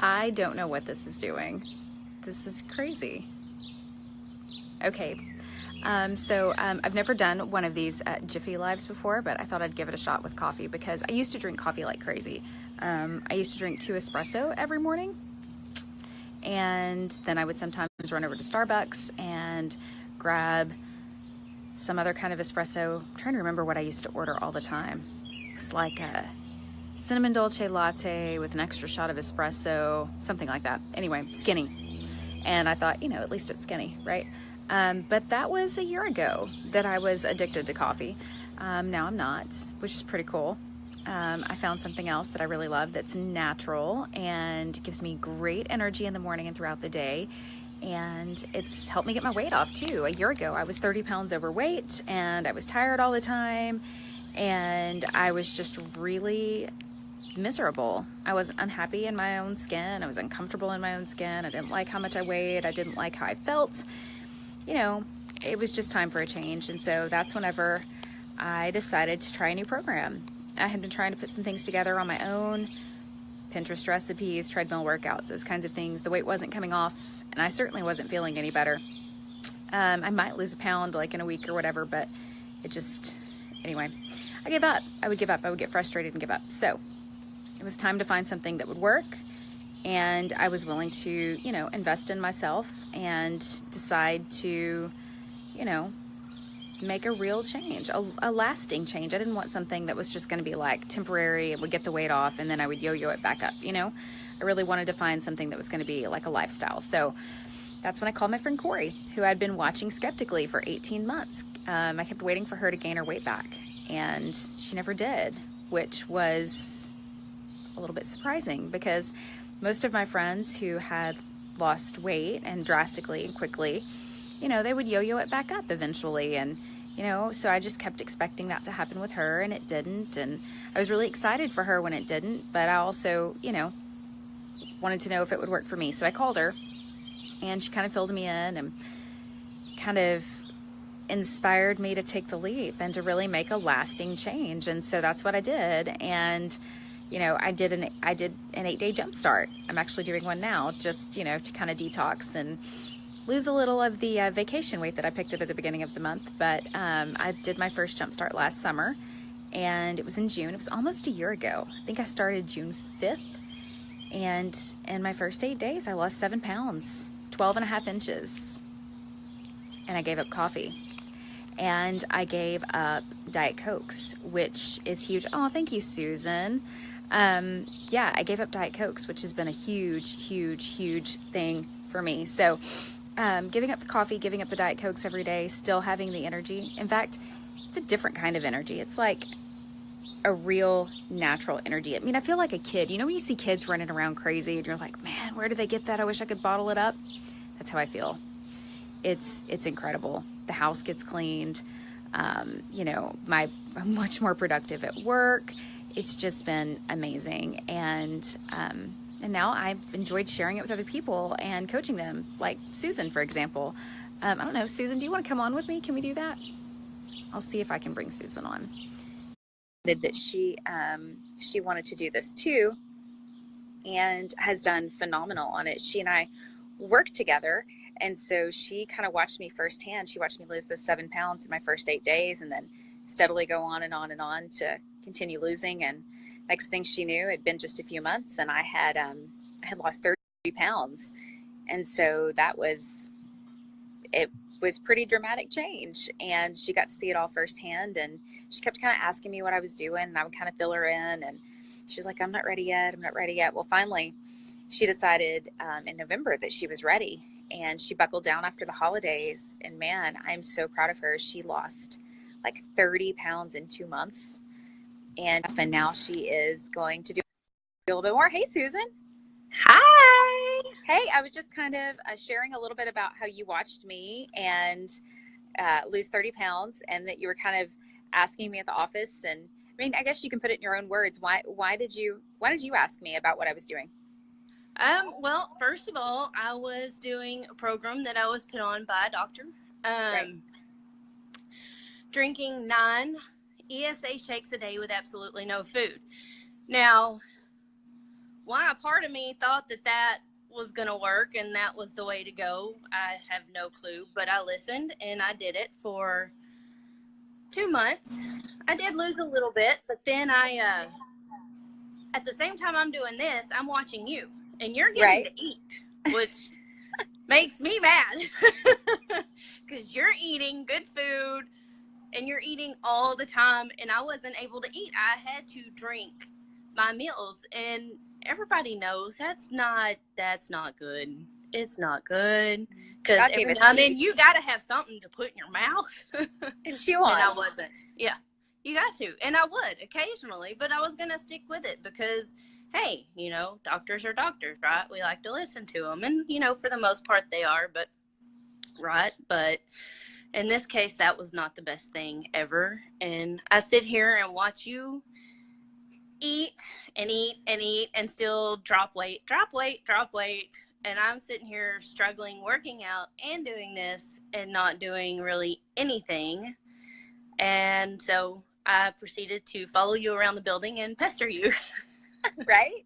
I don't know what this is doing. This is crazy. Okay. I've never done one of these Jiffy Lives before, but I thought I'd give it a shot with coffee because I used to drink coffee like crazy. I used to drink 2 espresso every morning, and then I would sometimes run over to Starbucks and grab some other kind of espresso. I'm trying to remember what I used to order all the time. It was like a cinnamon dolce latte with an extra shot of espresso, something like that. Anyway, skinny. And I thought, at least it's skinny, right? But that was a year ago that I was addicted to coffee. Now I'm not, which is pretty cool. I found something else that I really love that's natural and gives me great energy in the morning and throughout the day. And it's helped me get my weight off too. A year ago, I was 30 pounds overweight and I was tired all the time. And I was just really miserable. I was unhappy in my own skin. I was uncomfortable in my own skin. I didn't like how much I weighed. I didn't like how I felt. It was just time for a change. And so that's whenever I decided to try a new program. I had been trying to put some things together on my own, Pinterest recipes, treadmill workouts, those kinds of things. The weight wasn't coming off, and I certainly wasn't feeling any better. I might lose a pound like in a week or whatever, but anyway, I gave up. I would give up. I would get frustrated and give up. So it was time to find something that would work. And I was willing to, invest in myself and decide to, make a real change, a lasting change. I didn't want something that was just going to be like temporary. It would get the weight off and then I would yo-yo it back up, I really wanted to find something that was going to be like a lifestyle. So that's when I called my friend Corey, who I'd been watching skeptically for 18 months. I kept waiting for her to gain her weight back, and she never did, which was a little bit surprising because most of my friends who had lost weight and drastically and quickly, they would yo-yo it back up eventually. And, so I just kept expecting that to happen with her, and it didn't. And I was really excited for her when it didn't, but I also, wanted to know if it would work for me. So I called her, and she kind of filled me in and kind of inspired me to take the leap and to really make a lasting change. And so that's what I did. And I did an 8-day jump start. I'm actually doing one now just, to kind of detox and lose a little of the vacation weight that I picked up at the beginning of the month. But I did my first jump start last summer, and it was in June. It was almost a year ago. I think I started June 5th. And in my first 8 days, I lost 7 pounds, 12 and a half inches. And I gave up coffee. And I gave up Diet Cokes, which is huge. Oh, thank you, Susan. I gave up Diet Cokes, which has been a huge, huge, huge thing for me. So giving up the coffee, giving up the Diet Cokes every day, still having the energy. In fact, it's a different kind of energy. It's like a real natural energy. I mean, I feel like a kid. When you see kids running around crazy and you're like, man, where do they get that? I wish I could bottle it up. That's how I feel. It's incredible. The house gets cleaned. I'm much more productive at work. It's just been amazing. And now I've enjoyed sharing it with other people and coaching them, like Susan, for example. I don't know, Susan, do you want to come on with me? Can we do that? I'll see if I can bring Susan on. That she wanted to do this too, and has done phenomenal on it. She and I work together, and so she kind of watched me firsthand. She watched me lose those 7 pounds in my first 8 days, and then steadily go on and on and on to continue losing. And next thing she knew, it'd been just a few months, and I had lost 30 pounds. And so it was pretty dramatic change, and she got to see it all firsthand. And she kept kind of asking me what I was doing, and I would kind of fill her in, and she was like, I'm not ready yet. Well, finally she decided in November that she was ready, and she buckled down after the holidays. And man, I'm so proud of her. She lost like 30 pounds in 2 months, and now she is going to do a little bit more. Hey, Susan. Hi. Hey, I was just kind of sharing a little bit about how you watched me and lose 30 pounds, and that you were kind of asking me at the office. And I mean, I guess you can put it in your own words. Why did you ask me about what I was doing? Well, first of all, I was doing a program that I was put on by a doctor. Right. Drinking 9 ESA shakes a day with absolutely no food. Now, why a part of me thought that was going to work and that was the way to go, I have no clue. But I listened and I did it for 2 months. I did lose a little bit, but then at the same time I'm doing this, I'm watching you, and you're getting to eat, which makes me mad because you're eating good food and you're eating all the time, and I wasn't able to eat. I had to drink my meals, and everybody knows that's not good. It's not good, because every now and then you got to have something to put in your mouth and chew on. And I wasn't. Yeah, you got to, and I would occasionally, but I was gonna stick with it because, hey, you know, doctors are doctors, right? We like to listen to them, and you know, for the most part, they are. But in this case, that was not the best thing ever. And I sit here and watch you eat and eat and eat and still drop weight. And I'm sitting here struggling, working out and doing this and not doing really anything. And so I proceeded to follow you around the building and pester you. Right.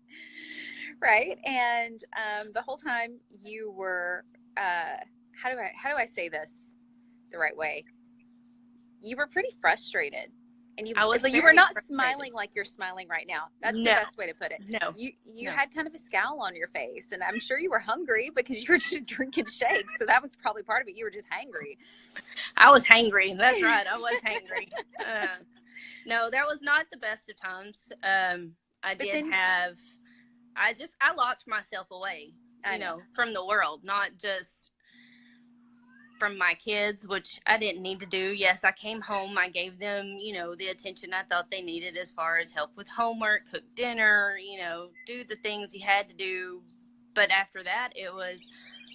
And the whole time you were, how do I say this the right way? You were pretty frustrated. And you were not smiling like you're smiling right now. That's the best way to put it. No. You had kind of a scowl on your face, and I'm sure you were hungry because you were just drinking shakes. So that was probably part of it. You were just hangry. I was hangry. That's right. I was hangry. No, that was not the best of times. I locked myself away, you know, from the world, not just from my kids, which I didn't need to do. Yes, I came home. I gave them, you know, the attention I thought they needed as far as help with homework, cook dinner, you know, do the things you had to do. But after that, it was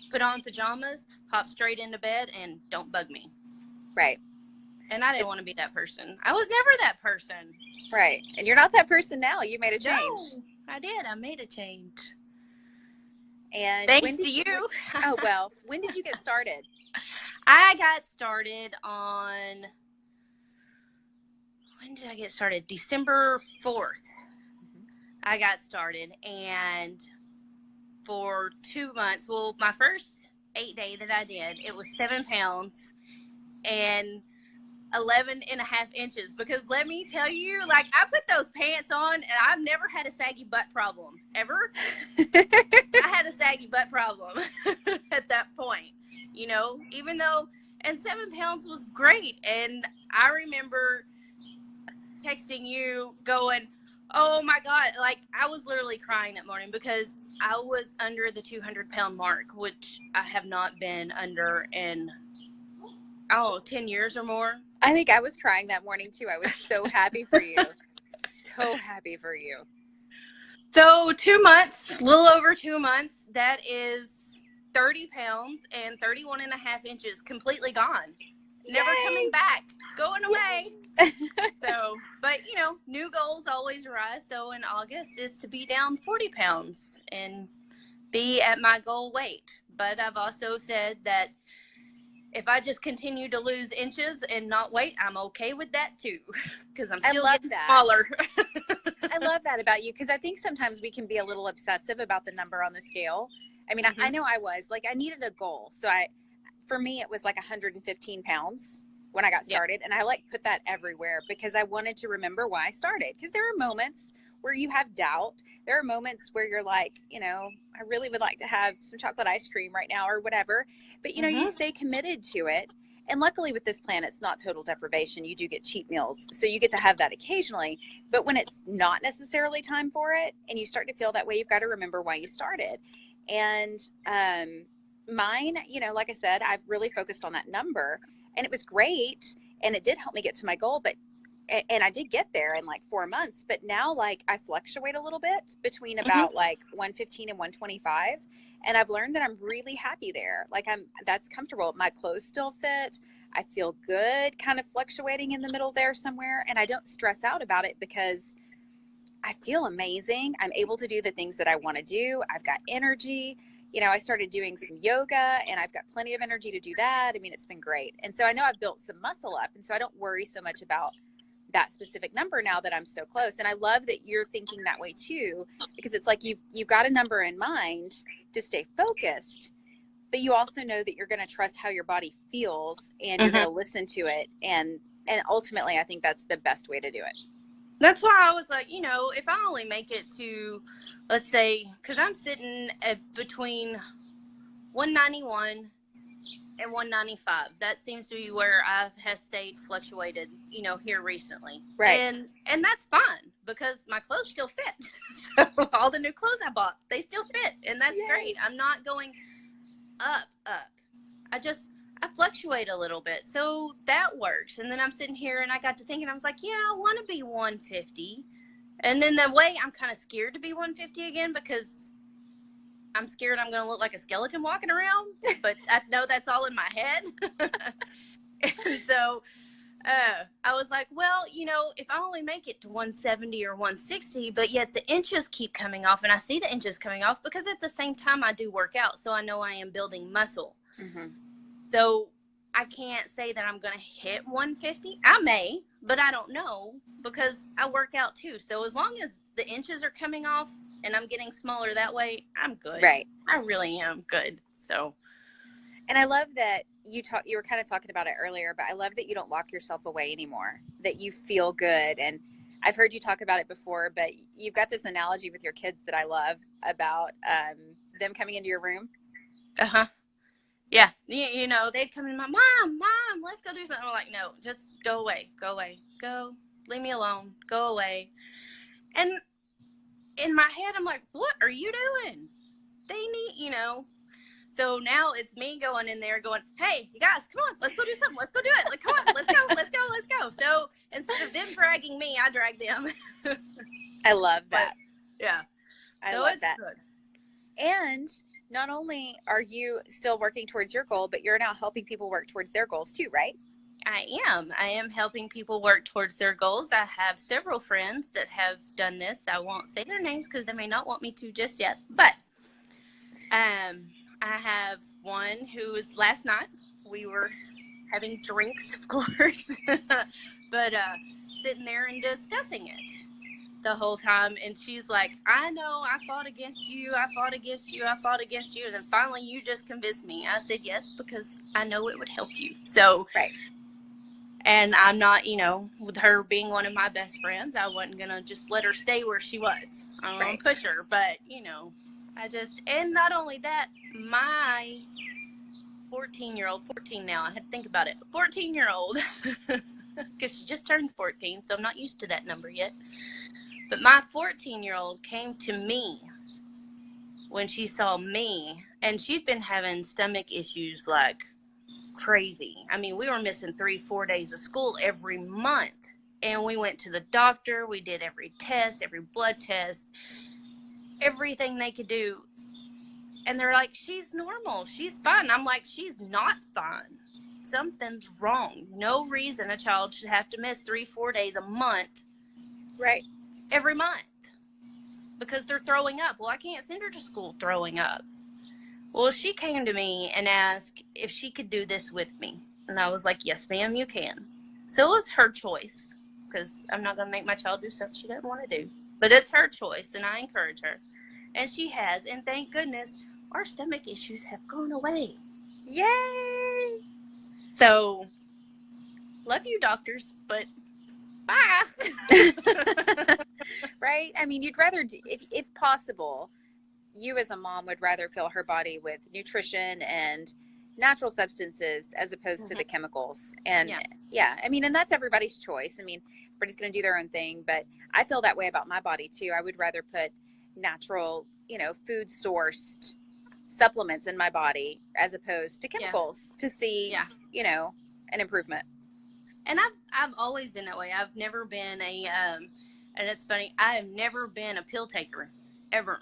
put on pajamas, pop straight into bed, and don't bug me. Right. And I didn't want to be that person. I was never that person. Right. And you're not that person now. You made a change. No, I did. I made a change. And thanks to you. Oh, well, when did you get started? I got started on, when did I get started? December 4th. I got started, and for 2 months, well, my first 8-day that I did, it was 7 pounds and 11.5 inches, because let me tell you, like, I put those pants on and I've never had a saggy butt problem ever. I had a saggy butt problem at that point, you know, even though, and 7 pounds was great. And I remember texting you going, oh my God, like, I was literally crying that morning because I was under the 200-pound mark, which I have not been under in, 10 years or more. I think I was crying that morning too. I was so happy for you. So happy for you. So 2 months, a little over 2 months, that is 30 pounds and 31.5 inches completely gone. Never coming back, going away. So, but you know, new goals always arise. So in August is to be down 40 pounds and be at my goal weight. But I've also said that if I just continue to lose inches and not weight, I'm okay with that too, because I'm still getting smaller. I love that about you, because I think sometimes we can be a little obsessive about the number on the scale. I mean, I know I was, like, I needed a goal. So for me, it was like 115 pounds when I got started. And I like put that everywhere because I wanted to remember why I started. Because there are moments where you have doubt. There are moments where you're like, you know, I really would like to have some chocolate ice cream right now or whatever. But, you know, you stay committed to it. And luckily with this plan, it's not total deprivation. You do get cheat meals. So you get to have that occasionally. But when it's not necessarily time for it and you start to feel that way, you've got to remember why you started. And mine, you know, like I said, I've really focused on that number. And it was great. And it did help me get to my goal. And I did get there in like 4 months, but now like I fluctuate a little bit between about like 115 and 125. And I've learned that I'm really happy there. Like that's comfortable. My clothes still fit. I feel good kind of fluctuating in the middle there somewhere. And I don't stress out about it because I feel amazing. I'm able to do the things that I want to do. I've got energy. You know, I started doing some yoga and I've got plenty of energy to do that. I mean, it's been great. And so I know I've built some muscle up. And so I don't worry so much about that specific number now that I'm so close. And I love that you're thinking that way too, because it's like you've got a number in mind to stay focused, but you also know that you're going to trust how your body feels, and you're going to listen to it. And ultimately, I think that's the best way to do it. That's why I was like, if I only make it to, let's say, because I'm sitting at between 191 and 195. That seems to be where I have stayed fluctuated, here recently. Right. And that's fine, because my clothes still fit. So all the new clothes I bought, they still fit. And that's great. I'm not going up. I fluctuate a little bit. So that works. And then I'm sitting here and I got to thinking, I was like, yeah, I want to be 150. And then the way I'm kind of scared to be 150 again, because I'm scared I'm going to look like a skeleton walking around, but I know that's all in my head. And so I was like, well, if I only make it to 170 or 160, but yet the inches keep coming off, and I see the inches coming off because at the same time I do work out, so I know I am building muscle. So I can't say that I'm going to hit 150. I may, but I don't know, because I work out too. So as long as the inches are coming off and I'm getting smaller that way, I'm good. Right. I really am good. So. And I love that you were kind of talking about it earlier, but I love that you don't lock yourself away anymore, that you feel good. And I've heard you talk about it before, but you've got this analogy with your kids that I love about them coming into your room. Yeah. They'd come in, mom, let's go do something. I'm like, no, just go away, go, leave me alone, go away. And in my head, I'm like, what are you doing? They need, So now it's me going in there going, hey, you guys, come on, let's go do something. Let's go do it. Like, come on, let's go. So instead of them dragging me, I drag them. I love that. But, yeah. I love that. Good. And not only are you still working towards your goal, but you're now helping people work towards their goals too, right? I am helping people work towards their goals. I have several friends that have done this. I won't say their names because they may not want me to just yet. But I have one who was last night. We were having drinks, of course, but sitting there and discussing it the whole time. And she's like, I know I fought against you. And then finally you just convinced me. I said, yes, because I know it would help you. So, right. And I'm not, with her being one of my best friends, I wasn't going to just let her stay where she was. I don't want to push her, but, and not only that, my 14-year-old now, I had to think about it, 14-year-old, because she just turned 14, so I'm not used to that number yet. But my 14-year-old came to me when she saw me, and she'd been having stomach issues like crazy. I mean, we were missing 3-4 days of school every month, and we went to the doctor. We did every test, every blood test, everything they could do, and they're like, she's normal, she's fine. I'm like, she's not fine. Something's wrong. No reason a child should have to miss 3-4 days a month, right, every month, because they're throwing up. Well, I can't send her to school throwing up. Well, she came to me and asked if she could do this with me. And I was like, yes, ma'am, you can. So it was her choice, because I'm not going to make my child do stuff she doesn't want to do. But it's her choice, and I encourage her. And she has. And thank goodness, our stomach issues have gone away. Yay! So, love you, doctors, but bye. Right? I mean, you'd rather, if possible, you as a mom would rather fill her body with nutrition and natural substances as opposed to the chemicals. And I mean, and that's everybody's choice. I mean, everybody's going to do their own thing, but I feel that way about my body too. I would rather put natural, food sourced supplements in my body as opposed to chemicals to see, an improvement. And I've always been that way. I've never been and it's funny, I have never been a pill taker, ever.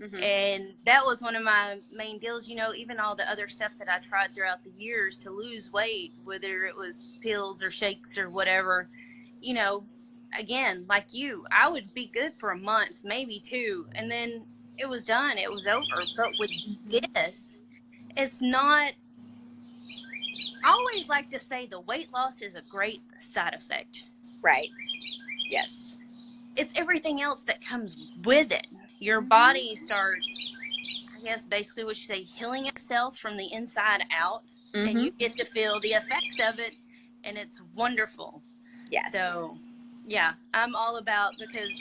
Mm-hmm. And that was one of my main deals, even all the other stuff that I tried throughout the years to lose weight, whether it was pills or shakes or whatever, again, like you, I would be good for a month, maybe 2, and then it was done. It was over. But with this, it's not, I always like to say the weight loss is a great side effect. Right. Yes. It's everything else that comes with it. Your body starts, I guess, basically what you say, healing itself from the inside out, and you get to feel the effects of it, and it's wonderful. Yes. So, yeah, I'm all about, because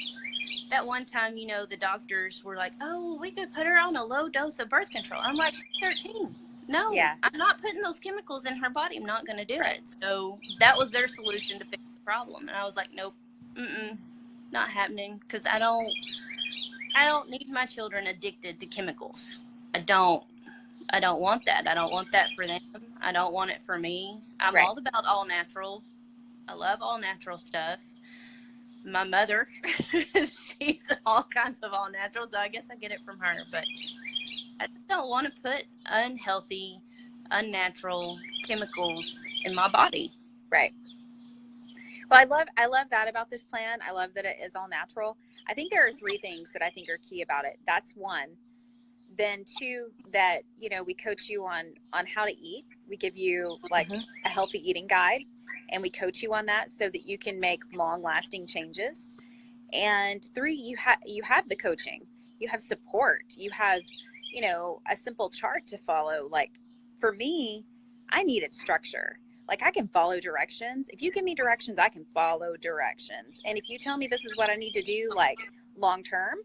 that one time, you know, the doctors were like, oh, we could put her on a low dose of birth control. I'm like, she's 13. No, I'm not putting those chemicals in her body. I'm not going to do it. So that was their solution to fix the problem. And I was like, nope, not happening, because I don't need my children addicted to chemicals. I don't want that. I don't want that for them. I don't want it for me. I'm all about all natural. I love all natural stuff. My mother, she's all kinds of all natural, so I guess I get it from her. But I don't want to put unhealthy, unnatural chemicals in my body. Right. Well, I love that about this plan. I love that it is all natural. I think there are 3 things that I think are key about it. That's 1. Then 2, that, you know, we coach you on how to eat. We give you like a healthy eating guide, and we coach you on that so that you can make long-lasting changes. And 3, you have the coaching, you have support, you have, you know, a simple chart to follow. Like for me, I needed structure. Like I can follow directions. If you give me directions, I can follow directions. And if you tell me this is what I need to do, like long term,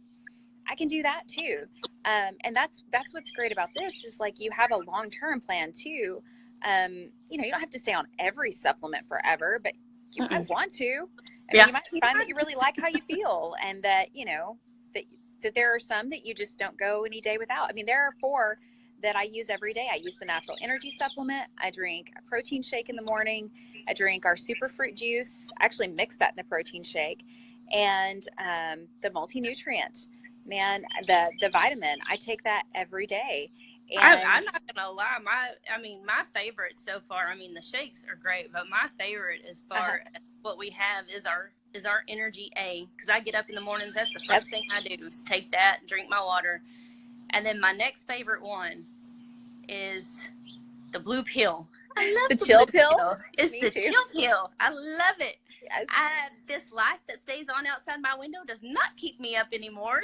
I can do that too. And that's what's great about this is like you have a long-term plan too. You know, you don't have to stay on every supplement forever, but you might want to. I mean, you might find that you really like how you feel, and that, you know, that there are some that you just don't go any day without. I mean, there are 4 that I use every day. I use the natural energy supplement. I drink a protein shake in the morning. I drink our super fruit juice. I actually mix that in the protein shake. And the multi-nutrient, man, the vitamin, I take that every day. And I'm not gonna lie, my favorite so far, I mean, the shakes are great, but my favorite as far as what we have is our energy A, because I get up in the mornings, that's the first thing I do is take that, drink my water. And then my next favorite one is the blue pill. I love the chill pill. It's the chill pill. I love it. Yes. This light that stays on outside my window does not keep me up anymore.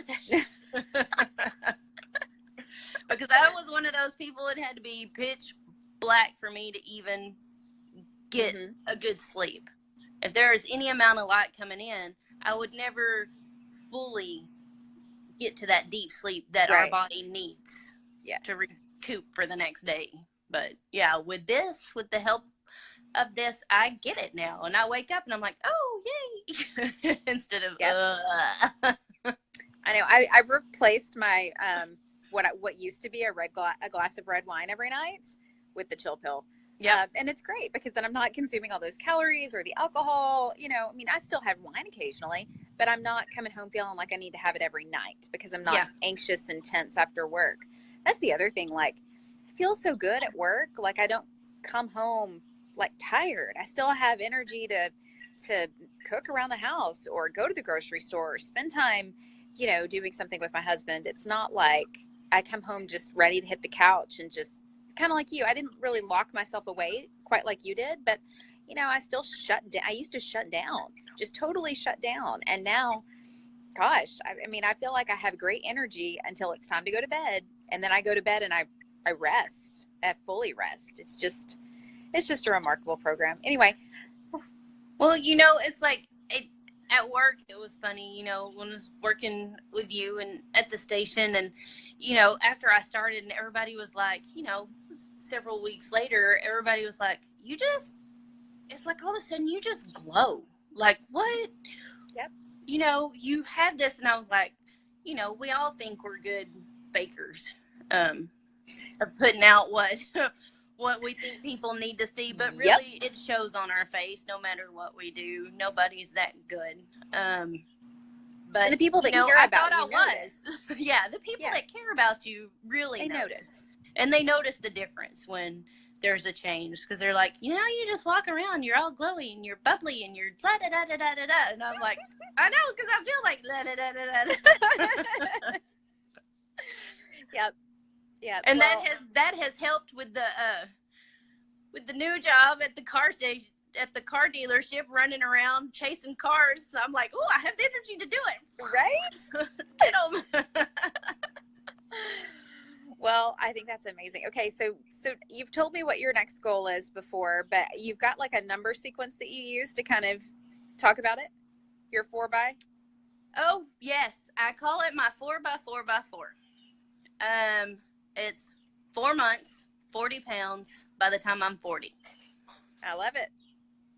Because I was one of those people that had to be pitch black for me to even get a good sleep. If there is any amount of light coming in, I would never fully get to that deep sleep that our body needs to recoup for the next day. But yeah, with the help of this, I get it now. And I wake up and I'm like, oh, yay. Instead of, I know. I've replaced my, what used to be a glass of red wine every night with the chill pill. Yeah. And it's great because then I'm not consuming all those calories or the alcohol. You know, I mean, I still have wine occasionally, but I'm not coming home feeling like I need to have it every night because I'm not anxious and tense after work. That's the other thing. Like, I feel so good at work. Like, I don't come home like tired. I still have energy to cook around the house or go to the grocery store or spend time, you know, doing something with my husband. It's not like I come home just ready to hit the couch and just kind of like you. I didn't really lock myself away quite like you did, but you know, I still shut down. I used to shut down, just totally shut down. And now, gosh, I mean, I feel like I have great energy until it's time to go to bed. And then I go to bed and I rest. I fully rest. It's just a remarkable program. Anyway. Well, you know, it's like at work, it was funny, you know, when I was working with you and at the station, and, you know, after I started and everybody was like, you know, several weeks later, everybody was like, it's like all of a sudden you just glow. Like, what? Yep. You know, you have this. And I was like, you know, we all think we're good bakers, of putting out what we think people need to see, but really it shows on our face no matter what we do. Nobody's that good. But and the people that care about you notice. Yeah, the people that care about you really notice. And they notice the difference when there's a change, because they're like, you know, you just walk around, you're all glowy and you're bubbly and you're da da da da da da da. And I'm like, I know, because I feel like da da da da da. Yep. Yeah, and that has helped with the new job at the car station, at the car dealership running around chasing cars. So I'm like, oh, I have the energy to do it. Right? Let's get them. Well, I think that's amazing. Okay, so you've told me what your next goal is before, but you've got like a number sequence that you use to kind of talk about it? Your 4x? Oh, yes. I call it my 4x4x4. It's 4 months, 40 pounds by the time I'm 40. I love it.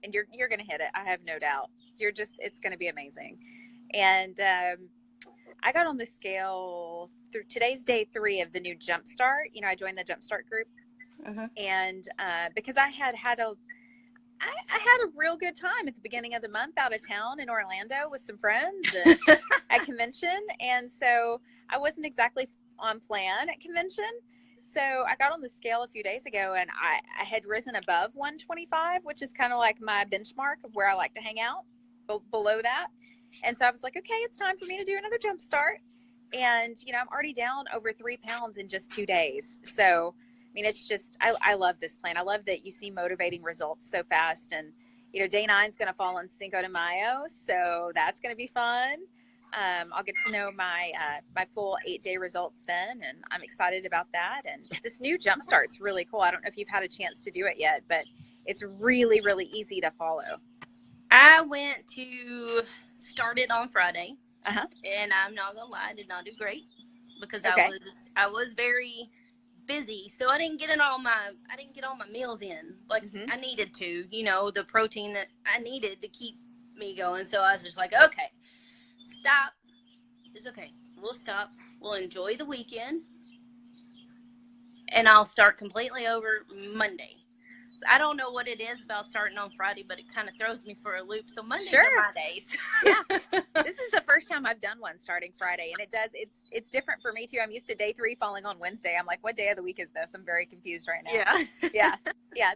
And you're going to hit it. I have no doubt. It's going to be amazing. And I got on the scale through today's day 3 of the new Jumpstart. You know, I joined the Jumpstart group, and because I had a real good time at the beginning of the month out of town in Orlando with some friends at convention, and so I wasn't exactly on plan at convention. So I got on the scale a few days ago, and I had risen above 125, which is kind of like my benchmark of where I like to hang out, below that. And so I was like, okay, it's time for me to do another jump start. And, you know, I'm already down over 3 pounds in just 2 days. So, I mean, it's just, I love this plan. I love that you see motivating results so fast. And, you know, day 9 is going to fall on Cinco de Mayo. So that's going to be fun. I'll get to know my full 8-day results then. And I'm excited about that. And this new jump start's really cool. I don't know if you've had a chance to do it yet, but it's really, really easy to follow. I went to start it on Friday, and I'm not gonna lie, I did not do great because I was very busy, so I didn't get all my meals in like I needed to. You know, the protein that I needed to keep me going. So I was just like, okay, stop. It's okay. We'll stop. We'll enjoy the weekend, and I'll start completely over Monday. I don't know what it is about starting on Friday, but it kind of throws me for a loop. So Mondays are my days. Yeah. This is the first time I've done one starting Friday, and it's different for me too. I'm used to day 3 falling on Wednesday. I'm like, what day of the week is this? I'm very confused right now. Yeah.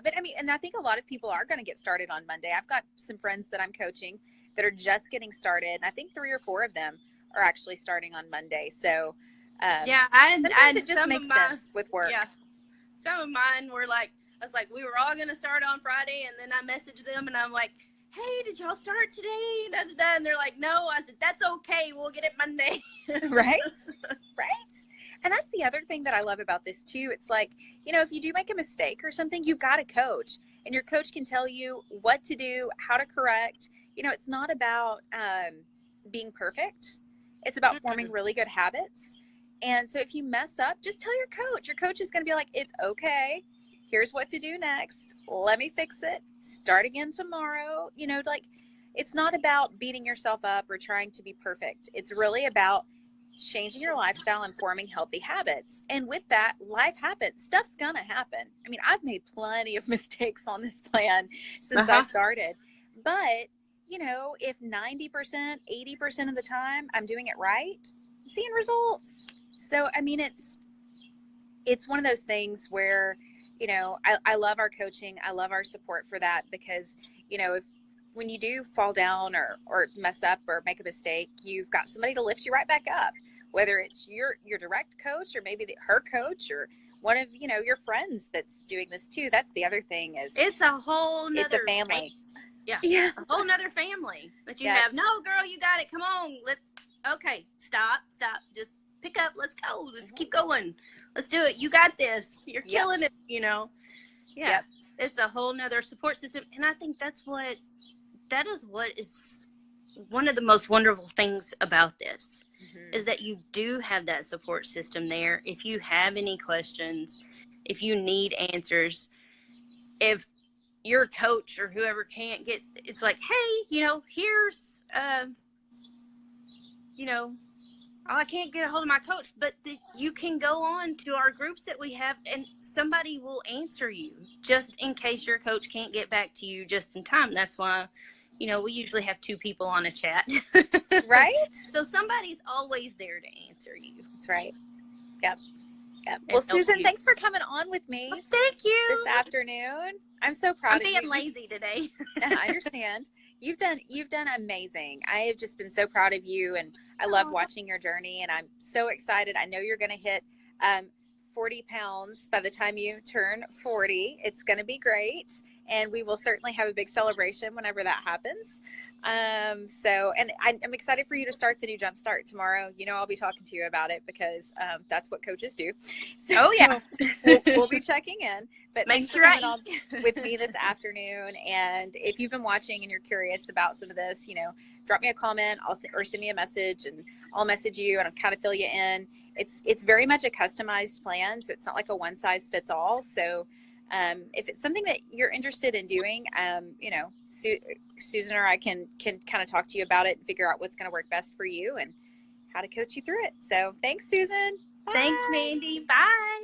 But I mean, and I think a lot of people are going to get started on Monday. I've got some friends that I'm coaching that are just getting started, and I think 3 or 4 of them are actually starting on Monday. So sometimes it just makes sense with work. Yeah. Some of mine were like, I was like, we were all going to start on Friday, and then I messaged them, and I'm like, hey, did y'all start today? Da, da, da. And they're like, no. I said, that's okay. We'll get it Monday. Right? And that's the other thing that I love about this, too. It's like, you know, if you do make a mistake or something, you've got a coach, and your coach can tell you what to do, how to correct. You know, it's not about being perfect. It's about forming really good habits. And so if you mess up, just tell your coach. Your coach is going to be like, it's okay. Here's what to do next. Let me fix it. Start again tomorrow. You know, like, it's not about beating yourself up or trying to be perfect. It's really about changing your lifestyle and forming healthy habits. And with that, life happens. Stuff's going to happen. I mean, I've made plenty of mistakes on this plan since I started. But, you know, if 90%, 80% of the time I'm doing it right, I'm seeing results. So, I mean, it's one of those things where, you know, I love our coaching. I love our support for that because, you know, when you do fall down or mess up or make a mistake, you've got somebody to lift you right back up, whether it's your direct coach or maybe her coach or one of, you know, your friends that's doing this too. That's the other thing is it's a it's a family. Yeah. A whole nother family that you have. No, girl, you got it. Come on. Okay. Stop. Just pick up. Let's go. Let's keep going. Let's do it. You got this. You're killing it, you know? Yeah. It's a whole nother support system. And I think that is what is one of the most wonderful things about this is that you do have that support system there. If you have any questions, if you need answers, if your coach or whoever can't get, it's like, hey, you know, here's, you know, I can't get a hold of my coach, but you can go on to our groups that we have and somebody will answer you just in case your coach can't get back to you just in time. That's why, you know, we usually have 2 people on a chat. Right? So somebody's always there to answer you. That's right. Yep. Well, Susan, thanks for coming on with me. Well, thank you. This afternoon. I'm so proud of you. I'm being lazy today. I understand. You've done amazing. I have just been so proud of you, and I love watching your journey, and I'm so excited. I know you're going to hit 40 pounds by the time you turn 40. It's going to be great, and we will certainly have a big celebration whenever that happens. And I'm excited for you to start the new jump start tomorrow. You know, I'll be talking to you about it because that's what coaches do. So Oh yeah. we'll be checking in. But Make thanks for sure coming on with me this afternoon. And if you've been watching and you're curious about some of this, you know, drop me a comment or send me a message, and I'll message you and I'll kind of fill you in. It's very much a customized plan, so it's not like a one size fits all. So if it's something that you're interested in doing, you know, Susan or I can kind of talk to you about it and figure out what's going to work best for you and how to coach you through it. So thanks, Susan. Bye. Thanks, Mandee. Bye.